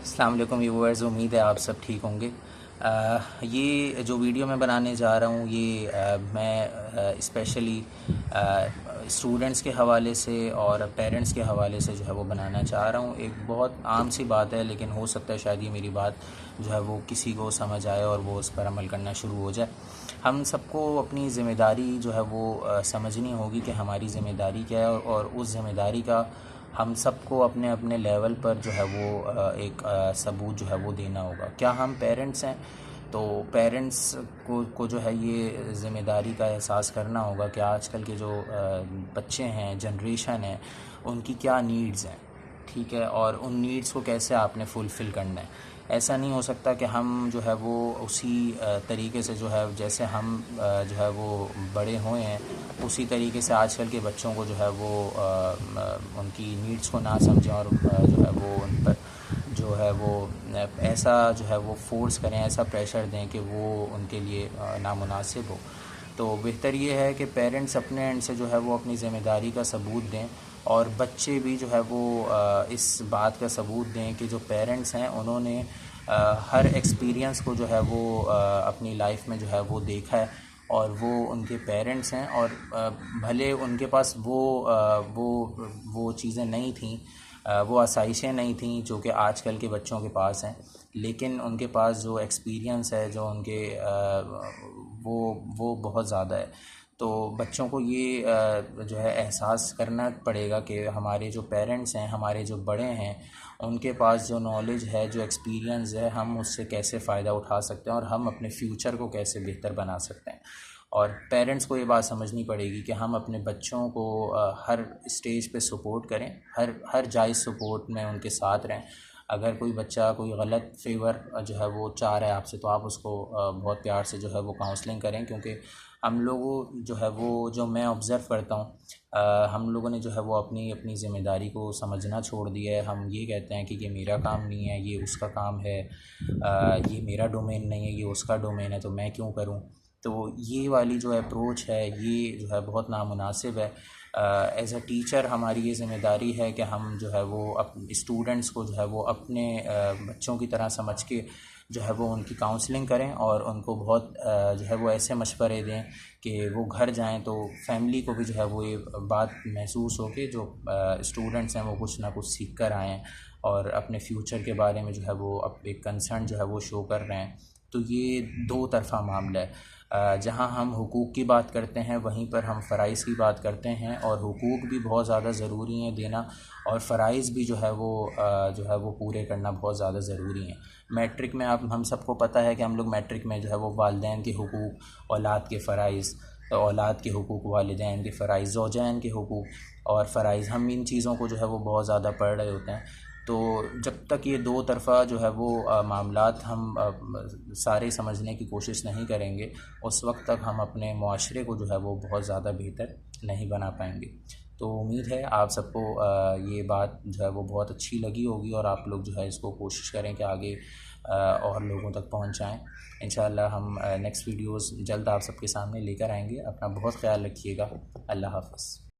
अस्सलाम वालेकुम व्यूअर्स, उम्मीद है आप सब ठीक होंगे। ये जो वीडियो मैं बनाने जा रहा हूँ ये मैं स्पेशली स्टूडेंट्स के हवाले से और पेरेंट्स के हवाले से जो है वो बनाना चाह रहा हूँ। एक बहुत आम सी बात है, लेकिन हो सकता है शायद ये मेरी बात जो है वो किसी को समझ आए और वो उस पर अमल करना शुरू हो जाए। हम सबको अपनी ज़िम्मेदारी जो है वो समझनी होगी कि हमारी ज़िम्मेदारी क्या है, और उस ज़िम्मेदारी का हम सबको अपने अपने लेवल पर जो है वो एक सबूत जो है वो देना होगा। क्या हम पेरेंट्स हैं तो पेरेंट्स को जो है ये ज़िम्मेदारी का एहसास करना होगा कि आजकल के जो बच्चे हैं, जनरेशन है, उनकी क्या नीड्स हैं, ठीक है, और उन नीड्स को कैसे आपने फुलफ़िल करना है। ऐसा नहीं हो सकता कि हम जो है वो उसी तरीके से जो है जैसे हम जो है वो बड़े हुए हैं उसी तरीके से आजकल के बच्चों को जो है वो उनकी नीड्स को ना समझें और जो है वो उन पर जो है वो ऐसा जो है वो फ़ोर्स करें, ऐसा प्रेशर दें कि वो उनके लिए नामुनासिब हो। तो बेहतर ये है कि पेरेंट्स अपने एंड से जो है वो अपनी ज़िम्मेदारी का सबूत दें, और बच्चे भी जो है वो इस बात का सबूत दें कि जो पेरेंट्स हैं उन्होंने हर एक्सपीरियंस को जो है वो अपनी लाइफ में जो है वो देखा है, और वो उनके पेरेंट्स हैं। और भले उनके पास वो चीज़ें नहीं थीं, वो आसाइशें नहीं थीं जो कि आजकल के बच्चों के पास हैं, लेकिन उनके पास जो एक्सपीरियंस है, जो उनके वो बहुत ज़्यादा है। तो बच्चों को ये जो है एहसास करना पड़ेगा कि हमारे जो पेरेंट्स हैं, हमारे जो बड़े हैं, उनके पास जो नॉलेज है, जो एक्सपीरियंस है, हम उससे कैसे फ़ायदा उठा सकते हैं और हम अपने फ्यूचर को कैसे बेहतर बना सकते हैं। और पेरेंट्स को ये बात समझनी पड़ेगी कि हम अपने बच्चों को हर स्टेज पे सपोर्ट करें, हर हर जायज़ सपोर्ट में उनके साथ रहें। अगर कोई बच्चा कोई गलत फेवर जो है वो चाह रहा है आपसे, तो आप उसको बहुत प्यार से जो है वो काउंसलिंग करें, क्योंकि हम लोगों जो है वो जो मैं ऑब्ज़र्व करता हूँ, हम लोगों ने जो है वो अपनी अपनी ज़िम्मेदारी को समझना छोड़ दिया है। हम ये कहते हैं कि ये मेरा काम नहीं है, ये उसका काम है, ये मेरा डोमेन नहीं है, ये उसका डोमेन है, तो मैं क्यों करूँ। तो ये वाली जो अप्रोच है ये जो है बहुत नामुनासिब है। एज़ अ टीचर हमारी ये ज़िम्मेदारी है कि हम जो है वो स्टूडेंट्स को जो है वो अपने बच्चों की तरह समझ के जो है वो उनकी काउंसलिंग करें, और उनको बहुत जो है वो ऐसे मशवरे दें कि वो घर जाएं तो फैमिली को भी जो है वो ये बात महसूस हो कि जो स्टूडेंट्स हैं वो कुछ ना कुछ सीख कर आए हैं और अपने फ्यूचर के बारे में जो है वो एक कंसर्न जो है वो शो कर रहे हैं। तो ये दो तरफ़ा मामला है। जहाँ हम हुकूक की बात करते हैं वहीं पर हम फ़राइज़ की बात करते हैं, और हुकूक भी बहुत ज़्यादा ज़रूरी हैं देना, और फ़राइज़ भी जो है वो पूरे करना बहुत ज़्यादा ज़रूरी हैं। मैट्रिक में आप हम सबको पता है कि हम लोग मैट्रिक में जो है वो वालिदैन के हुकूक, औलाद के फ़राइज़, औलाद के हुकूक, वालिदैन के फ़राइज़, ज़ौजैन के हुकूक और फ़राइज़, हम इन चीज़ों को जो है वो बहुत ज़्यादा पढ़ रहे होते हैं। तो जब तक ये दो तरफ़ा जो है वो मामलात हम सारे समझने की कोशिश नहीं करेंगे, उस वक्त तक हम अपने मुआशरे को जो है वो बहुत ज़्यादा बेहतर नहीं बना पाएंगे। तो उम्मीद है आप सबको ये बात जो है वो बहुत अच्छी लगी होगी, और आप लोग जो है इसको कोशिश करें कि आगे और लोगों तक पहुंचाएं। इंशाअल्लाह हम नेक्स्ट वीडियोस जल्द आप सबके सामने लेकर आएंगे। अपना बहुत ख्याल रखिएगा। अल्लाह हाफ़िज़।